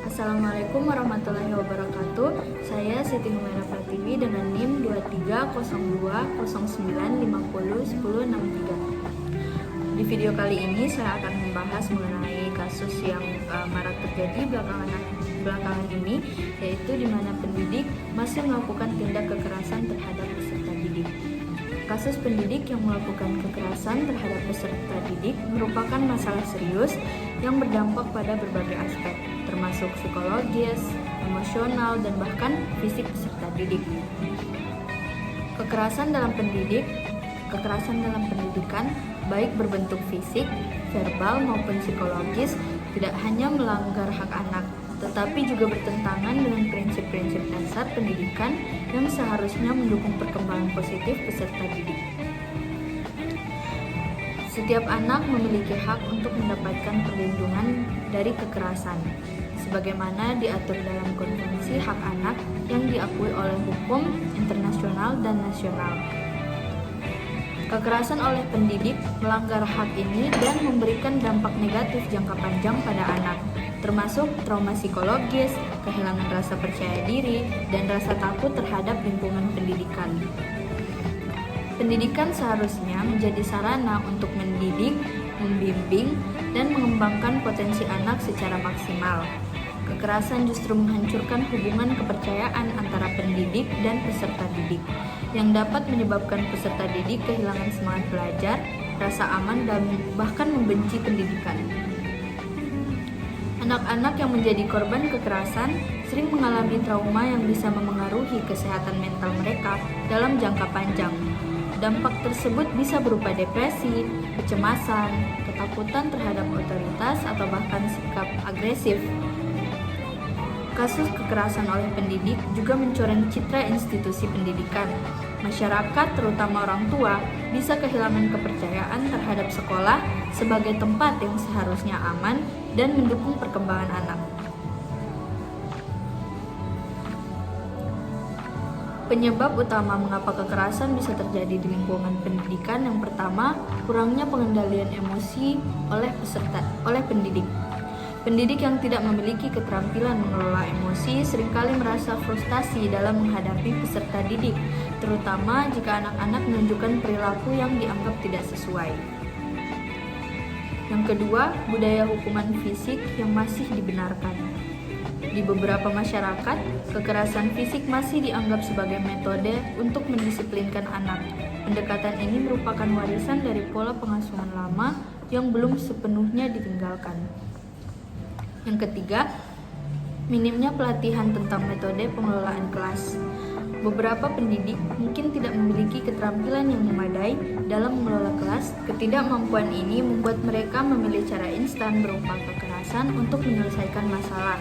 Assalamualaikum warahmatullahi wabarakatuh. Saya Siti Humaira Pratiwi dengan NIM 230209501063. Di video kali ini saya akan membahas mengenai kasus yang marak terjadi belakangan ini, yaitu di mana pendidik masih melakukan tindak kekerasan terhadap peserta didik. Kasus pendidik yang melakukan kekerasan terhadap peserta didik merupakan masalah serius yang berdampak pada berbagai aspek, termasuk psikologis, emosional, dan bahkan fisik peserta didik. Kekerasan dalam pendidikan, baik berbentuk fisik, verbal, maupun psikologis, tidak hanya melanggar hak anak, tetapi juga bertentangan dengan prinsip-prinsip dasar pendidikan yang seharusnya mendukung perkembangan positif peserta didik. Setiap anak memiliki hak untuk mendapatkan perlindungan dari kekerasan, sebagaimana diatur dalam Konvensi Hak Anak yang diakui oleh hukum internasional dan nasional. Kekerasan oleh pendidik melanggar hak ini dan memberikan dampak negatif jangka panjang pada anak, termasuk trauma psikologis, kehilangan rasa percaya diri, dan rasa takut terhadap lingkungan pendidikan. Pendidikan seharusnya menjadi sarana untuk mendidik, membimbing, dan mengembangkan potensi anak secara maksimal. Kekerasan justru menghancurkan hubungan kepercayaan antara pendidik dan peserta didik, yang dapat menyebabkan peserta didik kehilangan semangat belajar, rasa aman, dan bahkan membenci pendidikan. Anak-anak yang menjadi korban kekerasan sering mengalami trauma yang bisa memengaruhi kesehatan mental mereka dalam jangka panjang. Dampak tersebut bisa berupa depresi, kecemasan, ketakutan terhadap otoritas, atau bahkan sikap agresif. Kasus kekerasan oleh pendidik juga mencoreng citra institusi pendidikan. Masyarakat, terutama orang tua, bisa kehilangan kepercayaan terhadap sekolah sebagai tempat yang seharusnya aman dan mendukung perkembangan anak. Penyebab utama mengapa kekerasan bisa terjadi di lingkungan pendidikan yang pertama, kurangnya pengendalian emosi oleh pendidik. Pendidik yang tidak memiliki keterampilan mengelola emosi seringkali merasa frustasi dalam menghadapi peserta didik, terutama jika anak-anak menunjukkan perilaku yang dianggap tidak sesuai. Yang kedua, budaya hukuman fisik yang masih dibenarkan. Di beberapa masyarakat, kekerasan fisik masih dianggap sebagai metode untuk mendisiplinkan anak. Pendekatan ini merupakan warisan dari pola pengasuhan lama yang belum sepenuhnya ditinggalkan. Yang ketiga, minimnya pelatihan tentang metode pengelolaan kelas. Beberapa pendidik mungkin tidak memiliki keterampilan yang memadai dalam mengelola kelas. Ketidakmampuan ini membuat mereka memilih cara instan berupa kekerasan untuk menyelesaikan masalah.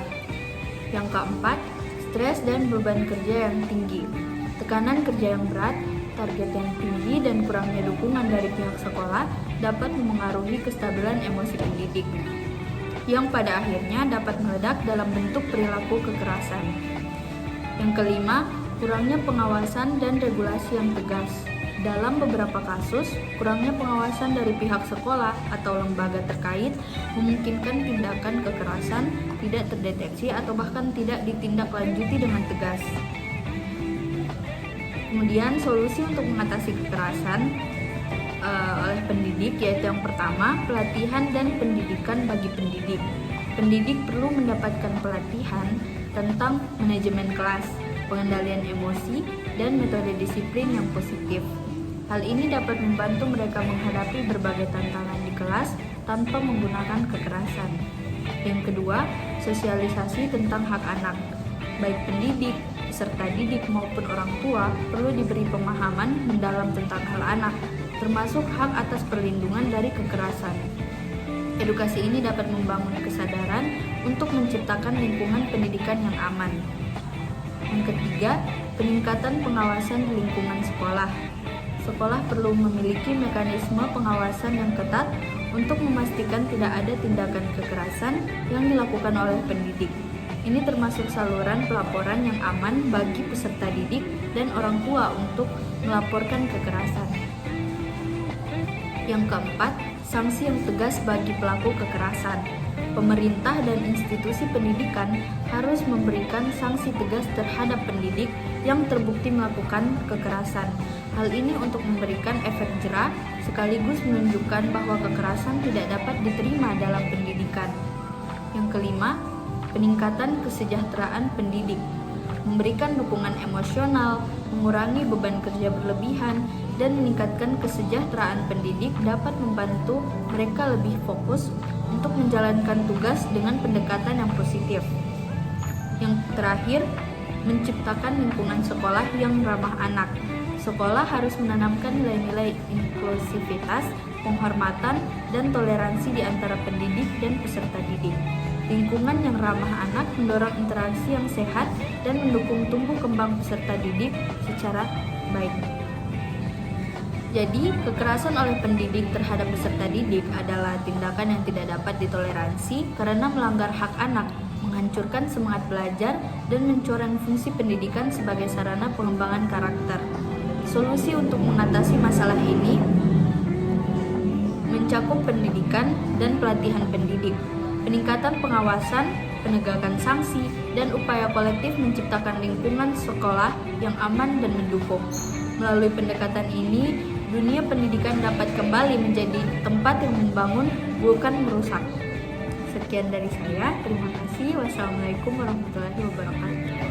Yang keempat, stres dan beban kerja yang tinggi. Tekanan kerja yang berat, target yang tinggi, dan kurangnya dukungan dari pihak sekolah dapat memengaruhi kestabilan emosi pendidik, yang pada akhirnya dapat meledak dalam bentuk perilaku kekerasan. Yang kelima, kurangnya pengawasan dan regulasi yang tegas. Dalam beberapa kasus, kurangnya pengawasan dari pihak sekolah atau lembaga terkait memungkinkan tindakan kekerasan tidak terdeteksi atau bahkan tidak ditindaklanjuti dengan tegas. Kemudian, solusi untuk mengatasi kekerasan oleh pendidik yaitu yang pertama, pelatihan dan pendidikan bagi pendidik. Pendidik perlu mendapatkan pelatihan tentang manajemen kelas, pengendalian emosi, dan metode disiplin yang positif. Hal ini dapat membantu mereka menghadapi berbagai tantangan di kelas tanpa menggunakan kekerasan. Yang kedua, sosialisasi tentang hak anak. Baik pendidik, peserta didik maupun orang tua perlu diberi pemahaman mendalam tentang hak anak, termasuk hak atas perlindungan dari kekerasan. Edukasi ini dapat membangun kesadaran untuk menciptakan lingkungan pendidikan yang aman. Yang ketiga, peningkatan pengawasan di lingkungan sekolah. Sekolah perlu memiliki mekanisme pengawasan yang ketat untuk memastikan tidak ada tindakan kekerasan yang dilakukan oleh pendidik. Ini termasuk saluran pelaporan yang aman bagi peserta didik dan orang tua untuk melaporkan kekerasan. Yang keempat, sanksi yang tegas bagi pelaku kekerasan. pemerintah dan institusi pendidikan harus memberikan sanksi tegas terhadap pendidik yang terbukti melakukan kekerasan. Hal ini untuk memberikan efek jera sekaligus menunjukkan bahwa kekerasan tidak dapat diterima dalam pendidikan. Yang kelima, peningkatan kesejahteraan pendidik. Memberikan dukungan emosional, mengurangi beban kerja berlebihan, dan meningkatkan kesejahteraan pendidik dapat membantu mereka lebih fokus untuk menjalankan tugas dengan pendekatan yang positif. Yang terakhir, menciptakan lingkungan sekolah yang ramah anak. Sekolah harus menanamkan nilai-nilai inklusivitas, penghormatan, dan toleransi di antara pendidik dan peserta didik. Lingkungan yang ramah anak mendorong interaksi yang sehat dan mendukung tumbuh kembang peserta didik secara baik. Jadi, kekerasan oleh pendidik terhadap peserta didik adalah tindakan yang tidak dapat ditoleransi karena melanggar hak anak, menghancurkan semangat belajar, dan mencoreng fungsi pendidikan sebagai sarana pengembangan karakter. Solusi untuk mengatasi masalah ini mencakup pendidikan dan pelatihan pendidik, peningkatan pengawasan, penegakan sanksi, dan upaya kolektif menciptakan lingkungan sekolah yang aman dan mendukung. Melalui pendekatan ini, dunia pendidikan dapat kembali menjadi tempat yang membangun, bukan merusak. Sekian dari saya, terima kasih. Wassalamualaikum warahmatullahi wabarakatuh.